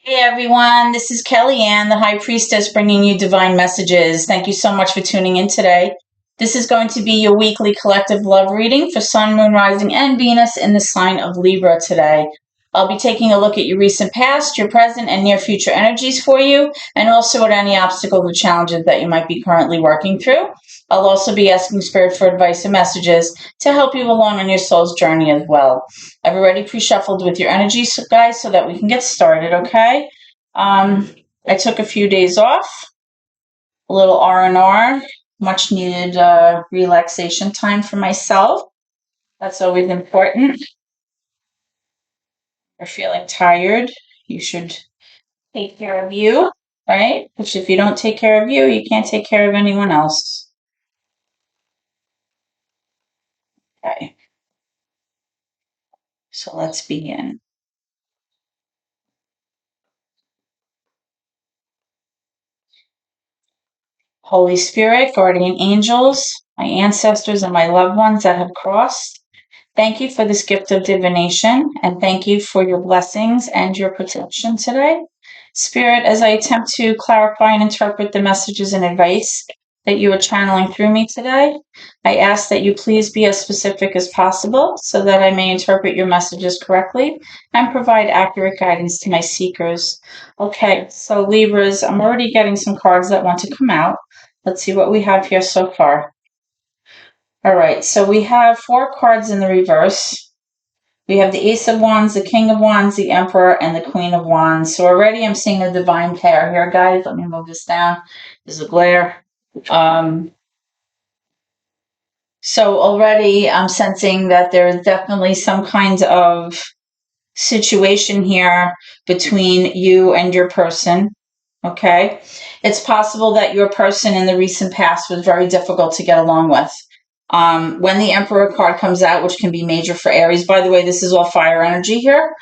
Hey everyone, this is Kellyanne, the High Priestess, bringing you divine messages. Thank you so much for tuning in today. This is going to be your weekly collective love reading for Sun, Moon, Rising, and Venus in the sign of Libra today. I'll be taking a look at your recent past, your present, and near future energies for you, and also at any obstacles or challenges that you might be currently working through. I'll also be asking Spirit for advice and messages to help you along on your soul's journey as well. I've already pre-shuffled with your energies, guys, so that we can get started, okay? I took a few days off, a little R&R, much needed relaxation time for myself. That's always important. If you're feeling tired, you should take care of you, right? Because if you don't take care of you, you can't take care of anyone else. Okay. So let's begin. Holy Spirit, guardian angels, my ancestors and my loved ones that have crossed, thank you for this gift of divination, and thank you for your blessings and your protection today. Spirit, as I attempt to clarify and interpret the messages and advice that you are channeling through me today, I ask that you please be as specific as possible so that I may interpret your messages correctly and provide accurate guidance to my seekers. Okay, so Libras, I'm already getting some cards that want to come out. Let's see what we have here so far. All right, so we have 4 cards in the reverse. We have the Ace of Wands, the King of Wands, the Emperor, and the Queen of Wands. So already I'm seeing a divine pair here, guys. Let me move this down. There's a glare. So already I'm sensing that there's definitely some kind of situation here between you and your person. Okay. It's possible that your person in the recent past was very difficult to get along with. When the Emperor card comes out, which can be major for Aries, by the way, this is all fire energy here.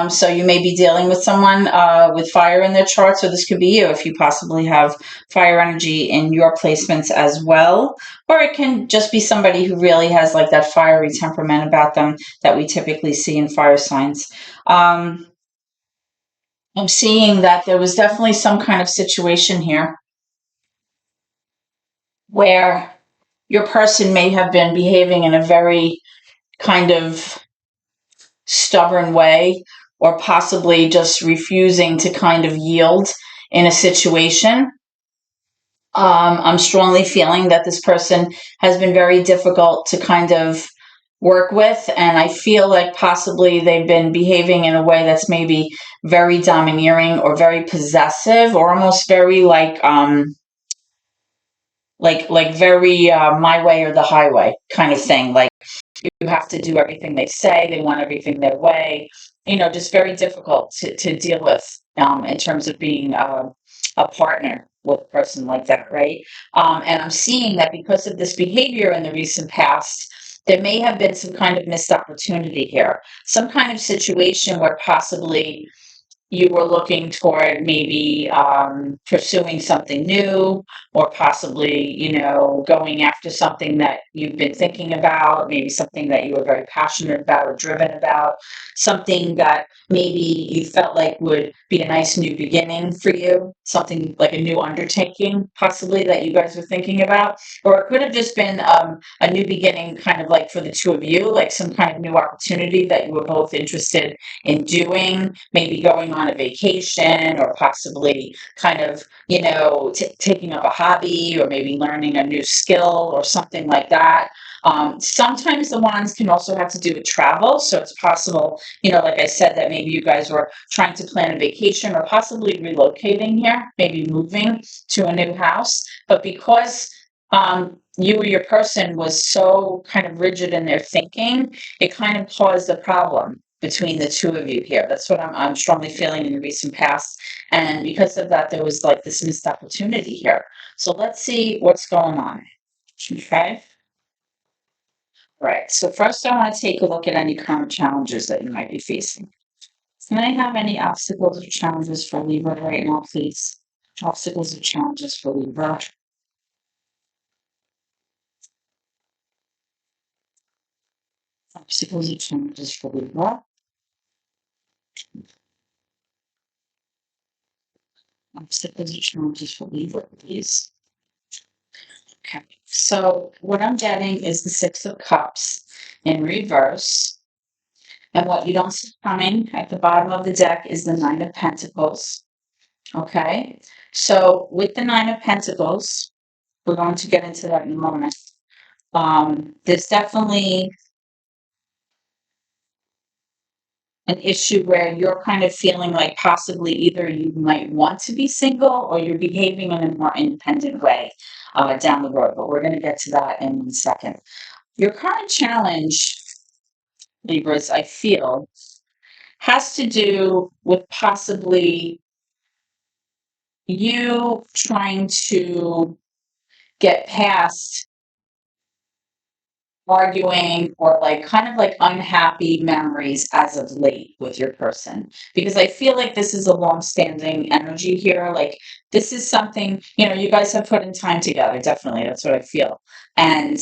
So you may be dealing with someone with fire in their charts, or this could be you if you possibly have fire energy in your placements as well. Or it can just be somebody who really has like that fiery temperament about them that we typically see in fire signs. I'm seeing that there was definitely some kind of situation here where your person may have been behaving in a very kind of stubborn way, or possibly just refusing to kind of yield in a situation. I'm strongly feeling that this person has been very difficult to kind of work with, and I feel like possibly they've been behaving in a way that's maybe very domineering or very possessive, or almost very like very my way or the highway kind of thing. Like you have to do everything they say. They want everything their way. Just very difficult to deal with in terms of being a partner with a person like that, right? And I'm seeing that because of this behavior in the recent past, there may have been some kind of missed opportunity here, some kind of situation where possibly you were looking toward maybe pursuing something new, or possibly, going after something that you've been thinking about, maybe something that you were very passionate about or driven about, something that maybe you felt like would be a nice new beginning for you, something like a new undertaking, possibly that you guys were thinking about. Or it could have just been a new beginning, kind of like for the two of you, like some kind of new opportunity that you were both interested in doing, maybe going on a vacation, or possibly kind of, taking up a hobby, or maybe learning a new skill or something like that. Sometimes the wands can also have to do with travel. So it's possible, like I said, that maybe you guys were trying to plan a vacation, or possibly relocating here, maybe moving to a new house. But because you or your person was so kind of rigid in their thinking, it kind of caused a problem between the two of you here. That's what I'm strongly feeling in the recent past. And because of that, there was like this missed opportunity here. So let's see what's going on. Okay. Right. So first I want to take a look at any current challenges that you might be facing. Can I have any obstacles or challenges for Libra right now, please? Obstacles or challenges for Libra. Obstacles or challenges for Libra. obstacles or challenges for Libra, please. Okay, so what I'm getting is the Six of Cups in reverse. And what you don't see coming at the bottom of the deck is the Nine of Pentacles. Okay, so with the Nine of Pentacles, we're going to get into that in a moment. There's definitely an issue where you're kind of feeling like possibly either you might want to be single or you're behaving in a more independent way down the road. But we're going to get to that in 1 second. Your current challenge, Libras, I feel, has to do with possibly you trying to get past arguing or like kind of like unhappy memories as of late with your person, because I feel like this is a long-standing energy here. Like this is something, you guys have put in time together. Definitely, that's what I feel. And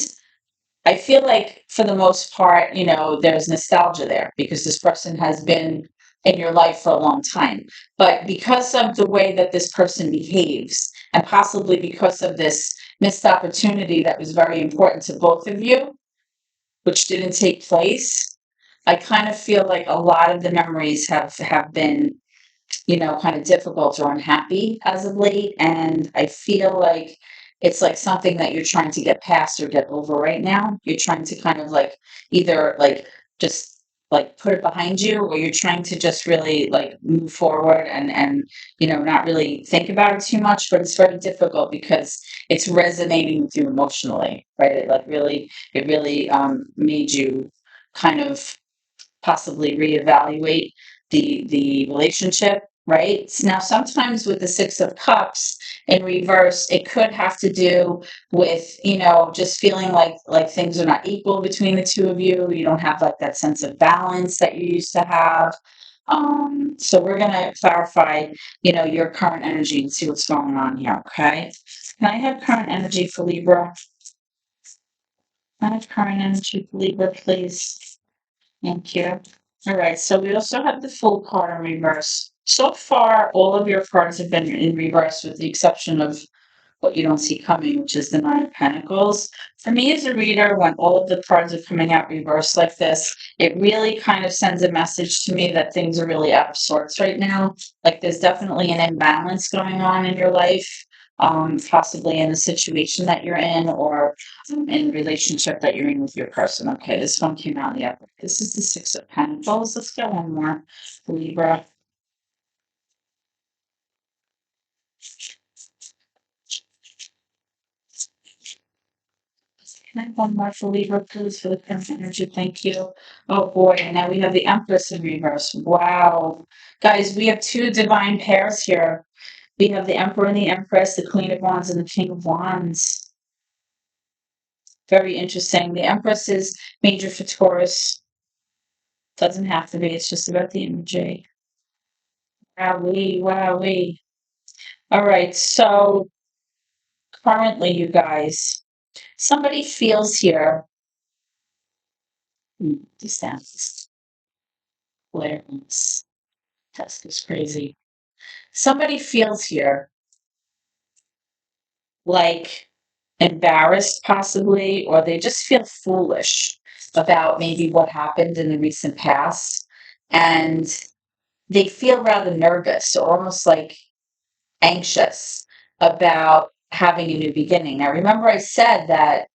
I feel like for the most part, there's nostalgia there because this person has been in your life for a long time. But because of the way that this person behaves, and possibly because of this missed opportunity that was very important to both of you, which didn't take place, I kind of feel like a lot of the memories have been, kind of difficult or unhappy as of late. And I feel like it's like something that you're trying to get past or get over right now. You're trying to kind of like either like just like put it behind you, or you're trying to just really like move forward and not really think about it too much. But it's very difficult because it's resonating with you emotionally, right? It really made you kind of possibly reevaluate the relationship, right? Now, sometimes with the Six of Cups in reverse, it could have to do with, just feeling like things are not equal between the two of you. You don't have like that sense of balance that you used to have. So we're gonna clarify, your current energy and see what's going on here, okay? Can I have current energy for Libra? Can I have current energy for Libra, please? Thank you. All right, so we also have the Fool card in reverse. So far, all of your cards have been in reverse with the exception of what you don't see coming, which is the Nine of Pentacles. For me as a reader, when all of the cards are coming out reversed like this, it really kind of sends a message to me that things are really out of sorts right now. Like there's definitely an imbalance going on in your life, possibly in the situation that you're in or in the relationship that you're in with your person. Okay, this one came out in the upper. This is the Six of Pentacles. Let's get one more, Libra. Can I have one more for Libra, please, for the current energy? Thank you. Oh boy, and now we have the Empress in reverse. Wow. Guys, we have two divine pairs here. We have the Emperor and the Empress, the Queen of Wands and the King of Wands. Very interesting. The Empress is major for Taurus. Doesn't have to be. It's just about the energy. Wowee, wowee. All right, so currently, you guys, somebody feels here. These sounds. Clarence. Test is crazy. Somebody feels here like embarrassed, possibly, or they just feel foolish about maybe what happened in the recent past. And they feel rather nervous or almost like anxious about having a new beginning. Now, remember, I said that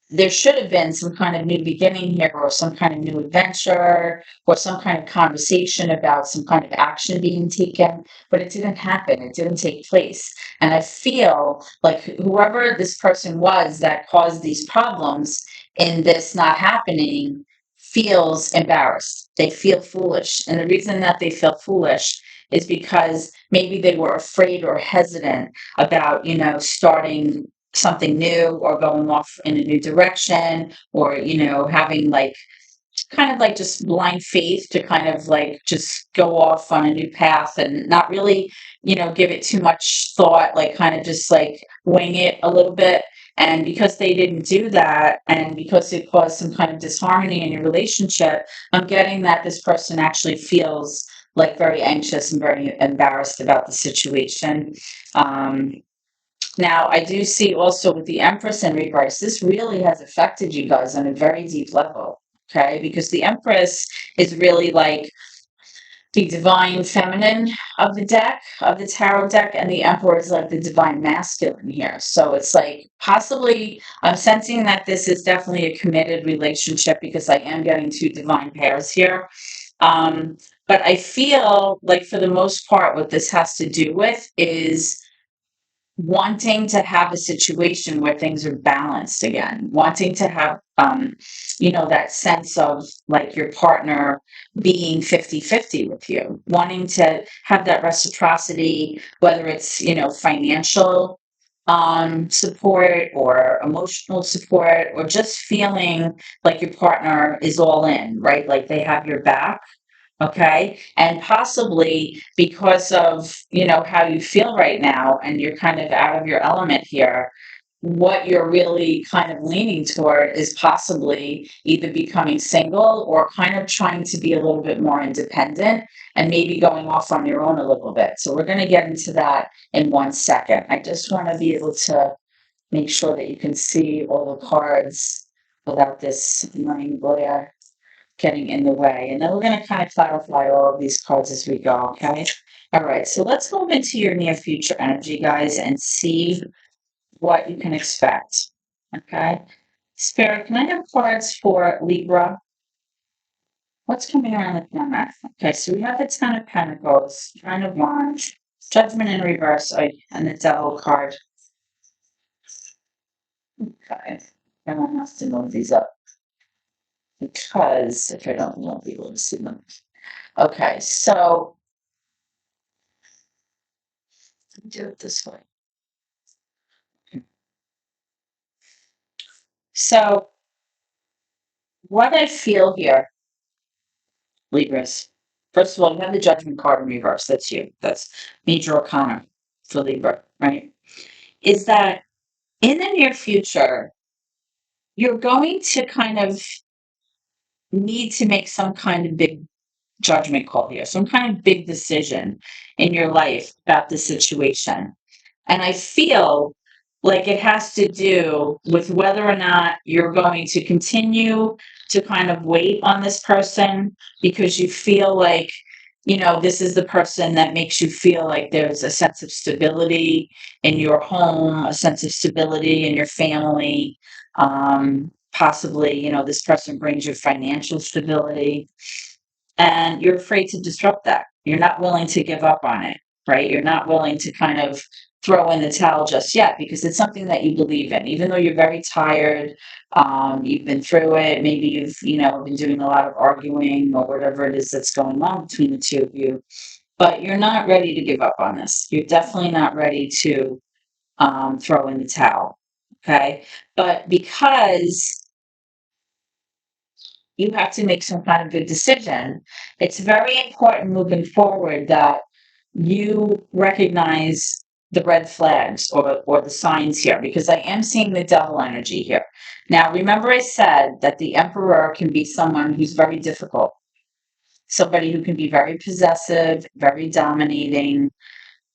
there should have been some kind of new beginning here or some kind of new adventure or some kind of conversation about some kind of action being taken, but it didn't happen. It didn't take place. And I feel like whoever this person was that caused these problems in this not happening feels embarrassed. They feel foolish. And the reason that they feel foolish is because maybe they were afraid or hesitant about, starting something new or going off in a new direction or having like kind of like just blind faith to kind of like just go off on a new path and not really give it too much thought, like kind of just like wing it a little bit. And because they didn't do that and because it caused some kind of disharmony in your relationship, I'm getting that this person actually feels like very anxious and very embarrassed about the situation. Now, I do see also with the Empress in reverse, this really has affected you guys on a very deep level, okay? Because the Empress is really like the divine feminine of the deck, of the tarot deck, and the Emperor is like the divine masculine here. So it's like possibly I'm sensing that this is definitely a committed relationship because I am getting two divine pairs here. Um, but I feel like for the most part, what this has to do with is wanting to have a situation where things are balanced again, wanting to have, that sense of like your partner being 50-50 with you, wanting to have that reciprocity, whether it's, financial support or emotional support, or just feeling like your partner is all in, right? Like they have your back. Okay. And possibly because of, how you feel right now and you're kind of out of your element here, what you're really kind of leaning toward is possibly either becoming single or kind of trying to be a little bit more independent and maybe going off on your own a little bit. So we're going to get into that in 1 second. I just want to be able to make sure that you can see all the cards without this annoying glare getting in the way. And then we're going to kind of clarify all of these cards as we go, okay? All right, so let's go into your near future energy, guys, and see what you can expect, okay? Spirit, can I have cards for Libra? What's coming around the corner? Okay, so we have the Ten of Pentacles, Nine of Wands, Judgment in reverse, and the Devil card. Okay, and I have to move these up because if I don't, you won't be able to see them. Okay, so do it this way. So what I feel here, Libras, first of all, you have the Judgment card in reverse. That's you. That's Major Arcana for Libra, right? Is that in the near future, you're going to kind of need to make some kind of big judgment call here, some kind of big decision in your life about the situation. And I feel like it has to do with whether or not you're going to continue to kind of wait on this person because you feel like, this is the person that makes you feel like there's a sense of stability in your home, a sense of stability in your family. Possibly, this person brings you financial stability and you're afraid to disrupt that. You're not willing to give up on it, right? You're not willing to kind of throw in the towel just yet because it's something that you believe in, even though you're very tired. You've been through it. Maybe you've, been doing a lot of arguing or whatever it is that's going on between the two of you, but you're not ready to give up on this. You're definitely not ready to throw in the towel. Okay. But because you have to make some kind of a decision, it's very important moving forward that you recognize the red flags or the signs here, because I am seeing the devil energy here. Now, remember I said that the emperor can be someone who's very difficult, somebody who can be very possessive, very domineering,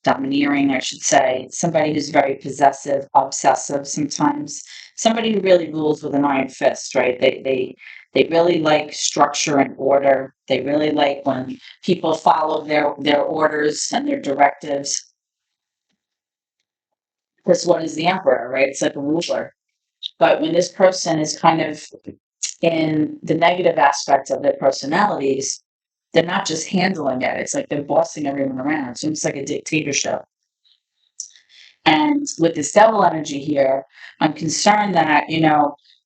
I should say, somebody who's very possessive, obsessive sometimes, somebody who really rules with an iron fist, right? They really like structure and order. They really like when people follow their orders and their directives. Because what is the emperor, right? It's like a ruler. But when this person is kind of in the negative aspects of their personalities, they're not just handling it. It's like they're bossing everyone around. It's almost like a dictatorship. And with this devil energy here, I'm concerned that,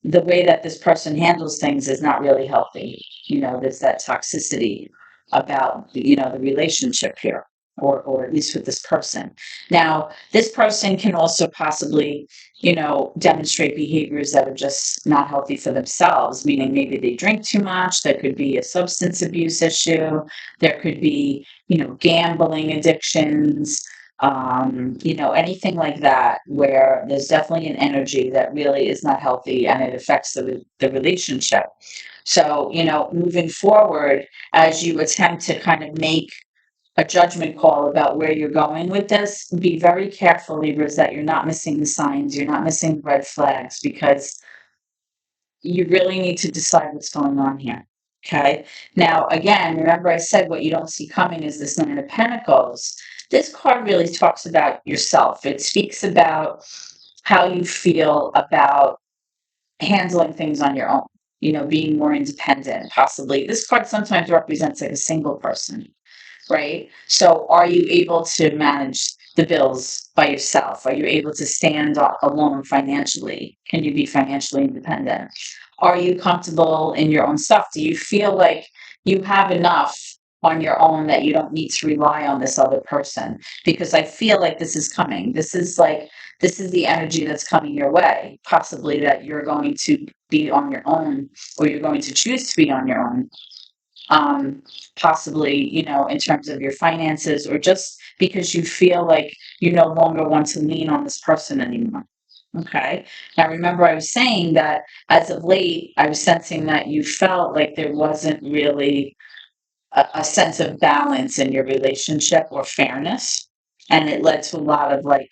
the way that this person handles things is not really healthy. There's that toxicity about, the relationship here, or at least with this person. Now, this person can also possibly, demonstrate behaviors that are just not healthy for themselves, meaning maybe they drink too much. There could be a substance abuse issue. There could be, gambling addictions. anything like that, where there's definitely an energy that really is not healthy and it affects the relationship. So, moving forward, as you attempt to kind of make a judgment call about where you're going with this, be very careful, Libras, that you're not missing the signs, you're not missing red flags, because you really need to decide what's going on here. Okay. Now, again, remember I said what you don't see coming is this Nine of Pentacles. This card really talks about yourself. It speaks about how you feel about handling things on your own, being more independent, possibly. This card sometimes represents like a single person, right? So are you able to manage the bills by yourself? Are you able to stand alone financially? Can you be financially independent? Are you comfortable in your own stuff? Do you feel like you have enough on your own that you don't need to rely on this other person? Because I feel like this is coming. This is the energy that's coming your way, possibly that you're going to be on your own, or you're going to choose to be on your own, possibly, in terms of your finances, or just because you feel like you no longer want to lean on this person anymore. Okay. Now, remember, I was saying that as of late, I was sensing that you felt like there wasn't really a sense of balance in your relationship or fairness. And it led to a lot of like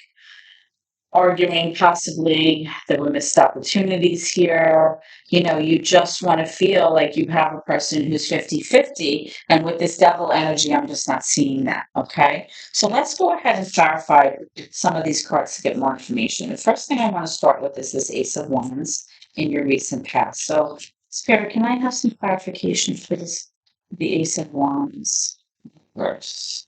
arguing, possibly there were missed opportunities here. You just want to feel like you have a person who's 50-50. And with this devil energy, I'm just not seeing that. Okay. So let's go ahead and clarify some of these cards to get more information. The first thing I want to start with is this Ace of Wands in your recent past. So, Spirit, can I have some clarification for this, the Ace of Wands first?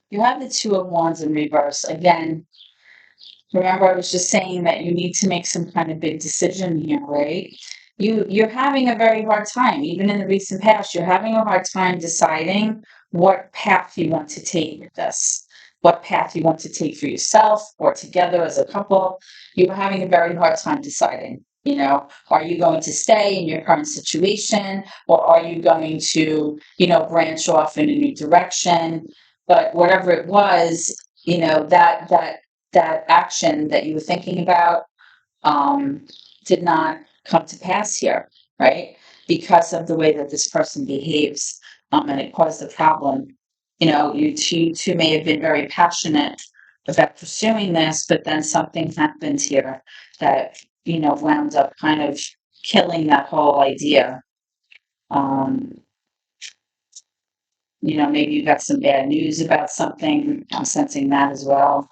You have the Two of Wands in reverse. Again, remember, I was just saying that you need to make some kind of big decision here, right? You're having a very hard time, even in the recent past, you're having a hard time deciding what path you want to take with this, what path you want to take for yourself or together as a couple. You're having a very hard time deciding. Are you going to stay in your current situation, or are you going to, branch off in a new direction? But whatever it was, that action that you were thinking about, um, did not come to pass here, right? Because of the way that this person behaves, and it caused a problem. You two may have been very passionate about pursuing this, but then something happened here that, wound up kind of killing that whole idea. Um, maybe you got some bad news about something. I'm sensing that as well.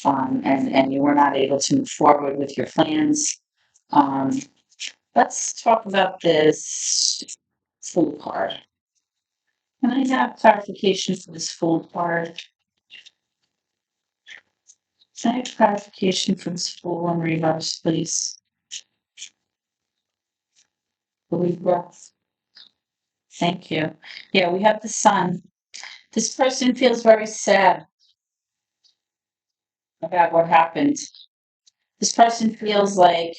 And you were not able to move forward with your plans. Um, let's talk about this Fool card. Can I have clarification for this Fool card? Can I have clarification for this Fool in reverse, please? Libra. Thank you. Yeah, we have the Sun. This person feels very sad about what happened. This person feels like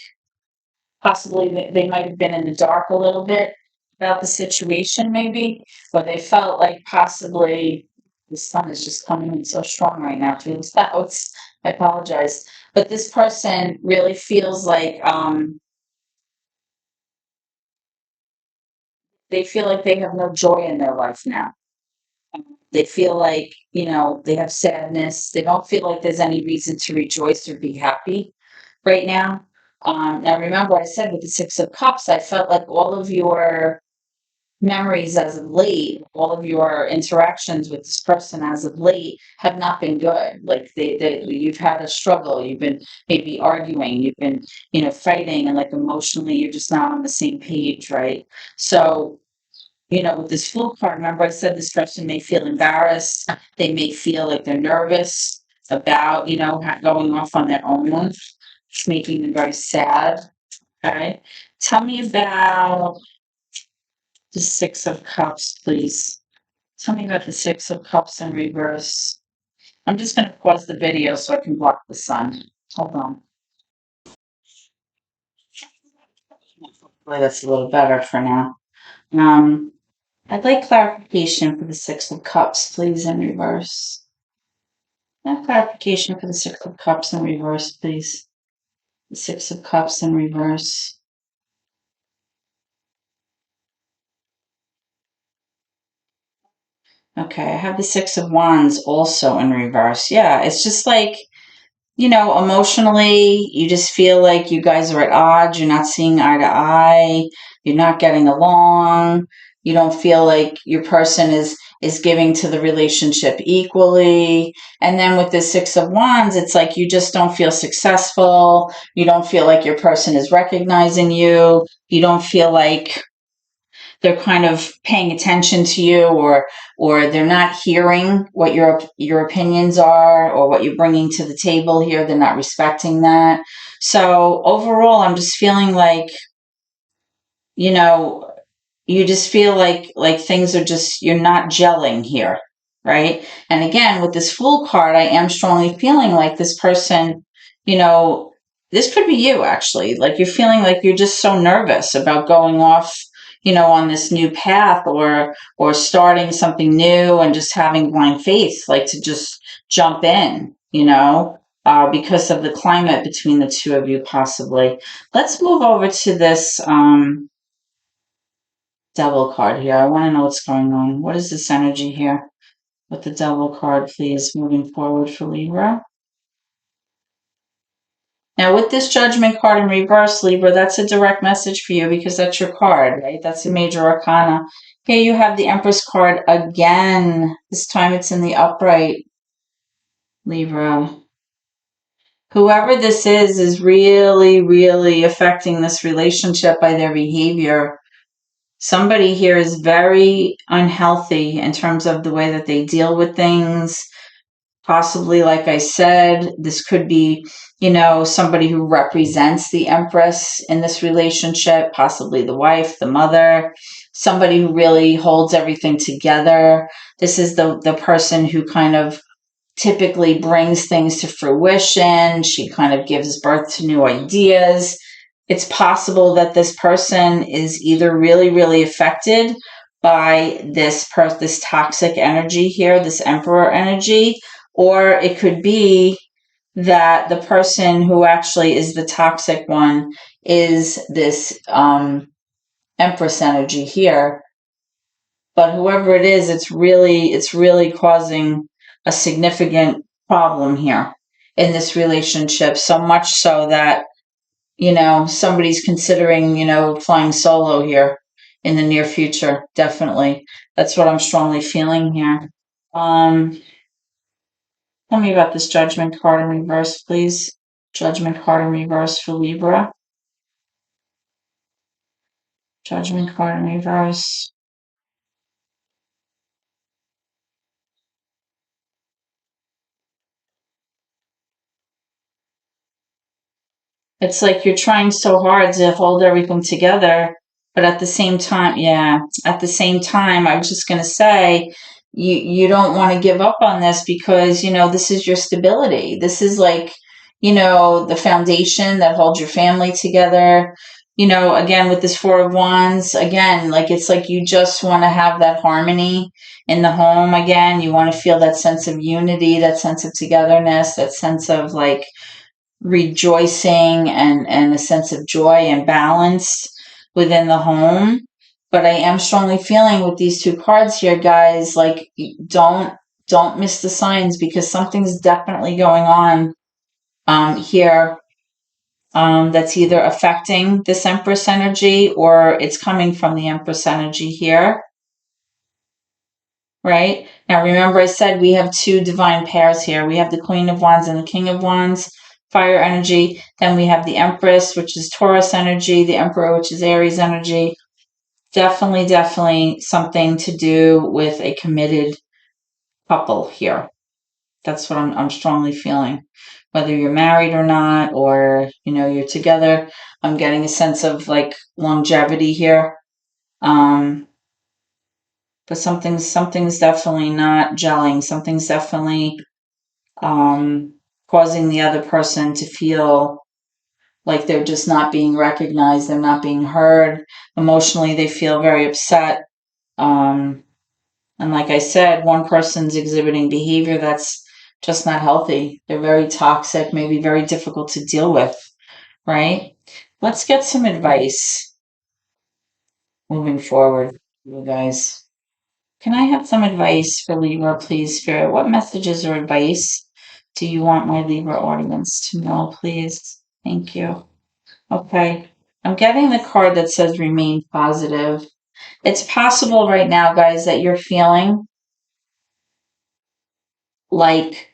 possibly they might have been in the dark a little bit about the situation, maybe, but they felt like possibly the sun is just coming in so strong right now through the clouds. I apologize. But this person really feels like they feel like they have no joy in their life now. They feel like, they have sadness. They don't feel like there's any reason to rejoice or be happy right now. Now, remember, I said with the Six of Cups, I felt like all of your memories as of late, all of your interactions with this person as of late have not been good. Like you've had a struggle. You've been maybe arguing. You've been, fighting, and like emotionally, you're just not on the same page, right? So, with this Fool card, remember I said this person may feel embarrassed. They may feel like they're nervous about, going off on their own. It's making them very sad. Okay. Tell me about the Six of Cups, please. Tell me about the Six of Cups in reverse. I'm just going to pause the video so I can block the sun. Hold on. Boy, that's a little better for now. Um, I'd like clarification for the Six of Cups, please, in reverse. Clarification for the Six of Cups in reverse, please. The Six of Cups in reverse. Okay, I have the Six of Wands also in reverse. Yeah, it's just like, emotionally, you just feel like you guys are at odds. You're not seeing eye to eye. You're not getting along. You don't feel like your person is giving to the relationship equally. And then with the Six of Wands, it's like you just don't feel successful. You don't feel like your person is recognizing you. You don't feel like they're kind of paying attention to you, or they're not hearing what your opinions are or what you're bringing to the table here. They're not respecting that. So overall, I'm just feeling like, you know you just feel like things are just, you're not gelling here, right? And again, with this Fool card, I am strongly feeling like this person, you know this could be you, actually. Like, you're feeling like you're just so nervous about going off, on this new path, or starting something new and just having blind faith, like to just jump in, because of the climate between the two of you, possibly. Let's move over to this Devil card here. I want to know what's going on. What is this energy here with the Devil card, please, moving forward for Libra? Now, with this Judgment card in reverse, Libra, that's a direct message for you because that's your card, right? That's a major arcana. Here you have the Empress card again. This time it's in the upright, Libra. Whoever this is really, really affecting this relationship by their behavior. Somebody here is very unhealthy in terms of the way that they deal with things. Possibly, like I said, this could be, somebody who represents the Empress in this relationship, possibly the wife, the mother, somebody who really holds everything together. This is the person who kind of typically brings things to fruition. She kind of gives birth to new ideas. It's possible that this person is either really, really affected by this toxic energy here, this Emperor energy, or it could be that the person who actually is the toxic one is this Empress energy here. But whoever it is, it's really causing a significant problem here in this relationship. So much so that, somebody's considering, flying solo here in the near future. Definitely. That's what I'm strongly feeling here. Tell me about this Judgment card in reverse, please. Judgment card in reverse for Libra. Judgment card in reverse. It's like you're trying so hard to hold everything together, but at the same time, yeah, at the same time, I was just going to say, you don't want to give up on this because, this is your stability. This is like, the foundation that holds your family together. Again, with this Four of Wands, again, like, it's like you just want to have that harmony in the home again. You want to feel that sense of unity, that sense of togetherness, that sense of like rejoicing and a sense of joy and balance within the home. But I am strongly feeling with these two cards here, guys, like, don't miss the signs, because something's definitely going on here, that's either affecting this Empress energy or it's coming from the Empress energy here. Right? Now, remember, I said we have two divine pairs here. We have the Queen of Wands and the King of Wands, fire energy. Then we have the Empress, which is Taurus energy, the Emperor, which is Aries energy. Definitely, definitely something to do with a committed couple here. That's what I'm strongly feeling. Whether you're married or not, or, you're together, I'm getting a sense of like longevity here. But something's definitely not gelling. Something's definitely causing the other person to feel like they're just not being recognized, they're not being heard. Emotionally, they feel very upset. And like I said, one person's exhibiting behavior that's just not healthy. They're very toxic, maybe very difficult to deal with, right? Let's get some advice moving forward, you guys. Can I have some advice for Libra, please, Spirit? What messages or advice do you want my Libra audience to know, please? Thank you. Okay. I'm getting the card that says remain positive. It's possible right now, guys, that you're feeling like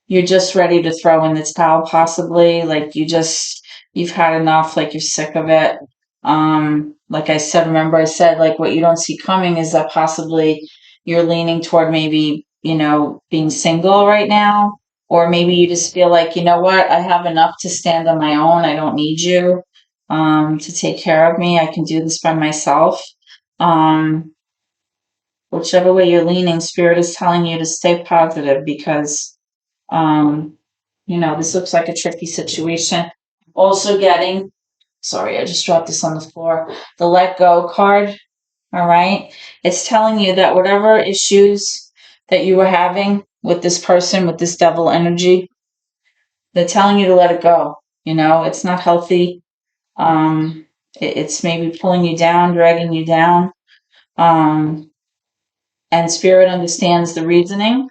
you're just ready to throw in the towel, possibly. Like you've had enough, like you're sick of it. Like I said, remember I said, like what you don't see coming is that possibly you're leaning toward maybe, being single right now. Or maybe you just feel like, you know what, I have enough to stand on my own. I don't need you to take care of me. I can do this by myself. Um, Whichever way you're leaning, Spirit is telling you to stay positive because um, this looks like a tricky situation. Also getting, sorry, I just dropped this on the floor, the let go card. All right. It's telling you that whatever issues that you were having with this person, with this devil energy, they're telling you to let it go. It's not healthy. It's maybe pulling you down, dragging you down. And Spirit understands the reasoning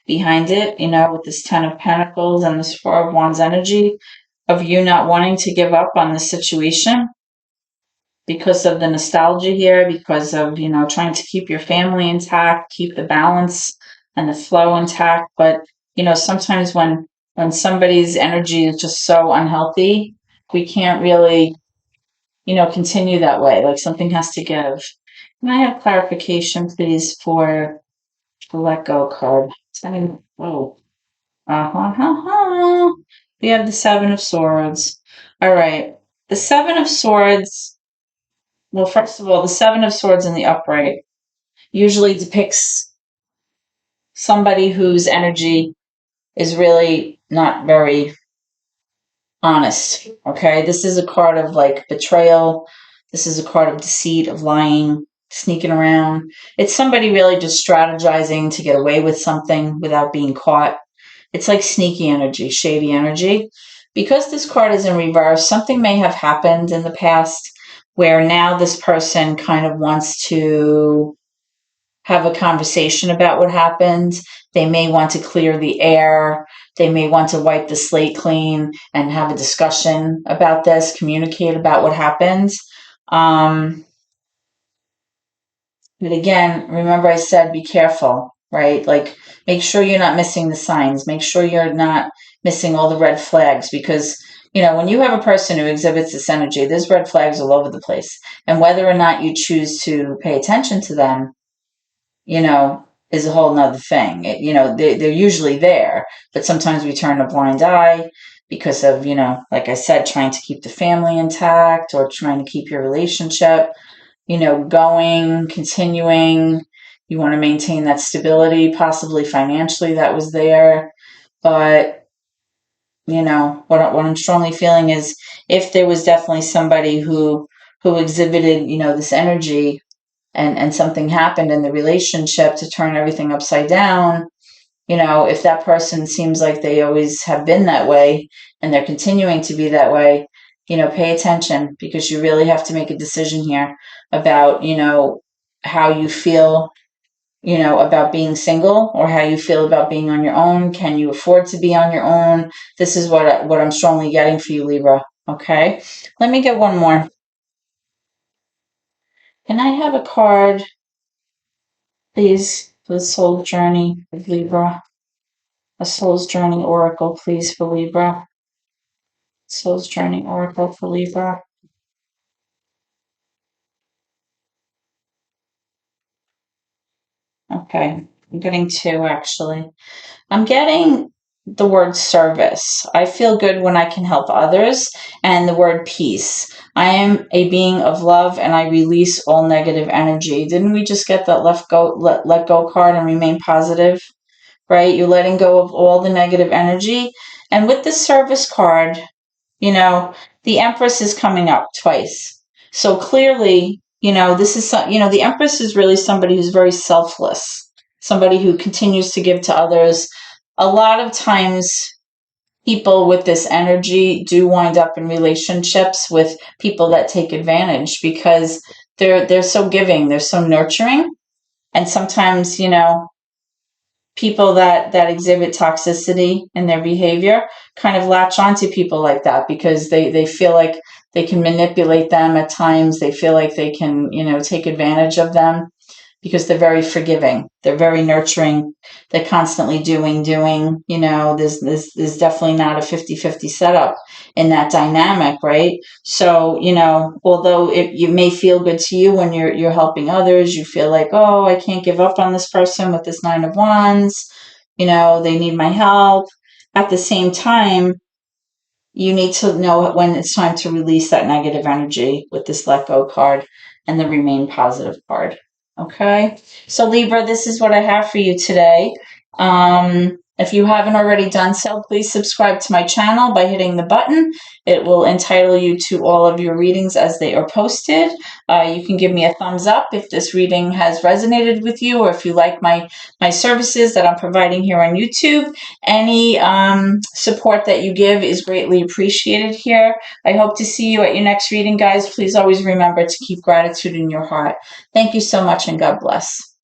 behind it, with this Ten of Pentacles and this Four of Wands energy of you not wanting to give up on the situation because of the nostalgia here, because of, trying to keep your family intact, keep the balance and the flow intact. But, sometimes when somebody's energy is just so unhealthy, we can't really, continue that way. Like something has to give. Can I have clarification, please, for the let go card? Oh, we have the Seven of Swords. All right. The Seven of Swords, well, first of all, the Seven of Swords in the upright usually depicts somebody whose energy is really not very honest. Okay. This is a card of like betrayal. This is a card of deceit, of lying, sneaking around. It's somebody really just strategizing to get away with something without being caught. It's like sneaky energy, shady energy. Because this card is in reverse, something may have happened in the past where now this person kind of wants to have a conversation about what happened. They may want to clear the air. They may want to wipe the slate clean and have a discussion about this, communicate about what happened. But again, remember I said be careful, right? Like make sure you're not missing the signs. Make sure you're not missing all the red flags because, when you have a person who exhibits this energy, there's red flags all over the place. And whether or not you choose to pay attention to them, is a whole nother thing. They're usually there, but sometimes we turn a blind eye because of, like I said, trying to keep the family intact or trying to keep your relationship going, continuing. You want to maintain that stability, possibly financially that was there. But, what I'm strongly feeling is if there was definitely somebody who exhibited, this energy and something happened in the relationship to turn everything upside down, if that person seems like they always have been that way and they're continuing to be that way, pay attention because you really have to make a decision here about, how you feel, about being single or how you feel about being on your own. Can you afford to be on your own? This is what I'm strongly getting for you, Libra. Okay. Let me get one more. Can I have a card, please, for the soul journey of Libra? A soul's journey oracle, please, for Libra. Soul's journey oracle for Libra. Okay, I'm getting two actually. I'm getting the word service. I feel good when I can help others, and the word peace. I am a being of love and I release all negative energy. Didn't we just get that let go card and remain positive? Right? You're letting go of all the negative energy. And with the service card, you know, the Empress is coming up twice. So clearly, this is, the Empress is really somebody who's very selfless, somebody who continues to give to others. A lot of times, people with this energy do wind up in relationships with people that take advantage because they're so giving, they're so nurturing, and sometimes, people that exhibit toxicity in their behavior kind of latch onto people like that because they feel like they can manipulate them at times. They feel like they can, take advantage of them because they're very forgiving. They're very nurturing. They're constantly doing. There's definitely not a 50-50 setup in that dynamic, right? So, although you may feel good to you when you're helping others, you feel like, oh, I can't give up on this person with this 9 of Wands. They need my help. At the same time, you need to know when it's time to release that negative energy with this let go card and the remain positive card. Okay, so Libra, this is what I have for you today. If you haven't already done so, please subscribe to my channel by hitting the button. It will entitle you to all of your readings as they are posted. You can give me a thumbs up if this reading has resonated with you, or if you like my services that I'm providing here on YouTube. Any support that you give is greatly appreciated here. I hope to see you at your next reading, guys. Please always remember to keep gratitude in your heart. Thank you so much, and God bless.